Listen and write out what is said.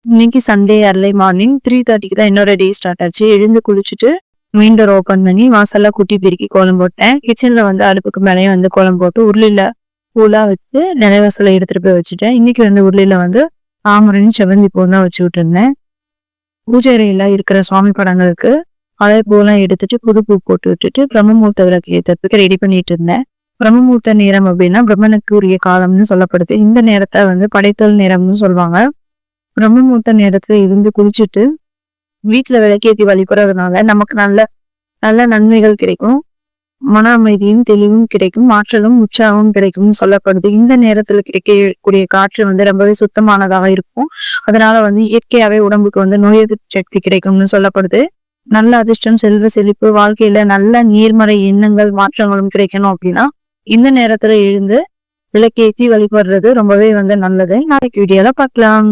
இன்னைக்கு Sunday அர்லி morning 3:30க்கு தான் என்னோட டே ஸ்டார்ட் ஆச்சு. எழுந்து குளிச்சுட்டு மெயின் டோர் ஓப்பன் பண்ணி வாசல்ல கூட்டி பெருக்கி கோலம் போட்டேன். கிச்சன்ல அடுப்புக்கு மேலேயே கோலம் போட்டு உருளில பூலா வச்சு நிலைவாசல எடுத்துட்டு போய் வச்சுட்டேன். இன்னைக்கு உருளில தாமரையும் செவந்தி பூ தான் வச்சு விட்டுருந்தேன். பூஜை அறையில இருக்கிற சுவாமி படங்களுக்கு பழைய பூலாம் எடுத்துட்டு புது பூ போட்டு விட்டுட்டு பிரம்மமூர்த்த விளக்கு ஏற்றத்துக்கு ரெடி பண்ணிட்டு இருந்தேன். பிரம்மமூர்த்த நேரம் அப்படின்னா பிரம்மனுக்கு உரிய காலம்னு சொல்லப்படுது. இந்த நேரத்தை படைத்தல் நேரம்னு சொல்லுவாங்க. பிரம்மமுகூர்த்த நேரத்துல குளிச்சுட்டு வீட்டுல விளக்கேத்தி வழிபடுறதுனால நமக்கு நல்ல நல்ல நன்மைகள் கிடைக்கும். மன அமைதியும் தெளிவும் கிடைக்கும், ஆற்றலும் உற்சாகமும் கிடைக்கும்னு சொல்லப்படுது. இந்த நேரத்துல கிடைக்கக்கூடிய காற்று ரொம்பவே சுத்தமானதாக இருக்கும். அதனால இயற்கையாவே உடம்புக்கு நோய் எதிர்ப்பு சக்தி கிடைக்கும்னு சொல்லப்படுது. நல்ல அதிர்ஷ்டம், செல்வ செழிப்பு, வாழ்க்கையில நல்ல நேர்மறை எண்ணங்கள் மாற்றங்களும் கிடைக்கணும் அப்படின்னா இந்த நேரத்துல எழுந்து விளக்கேத்தி வழிபடுறது ரொம்பவே நல்லது. நாளைக்கு வீடியோல பார்க்கலாம்.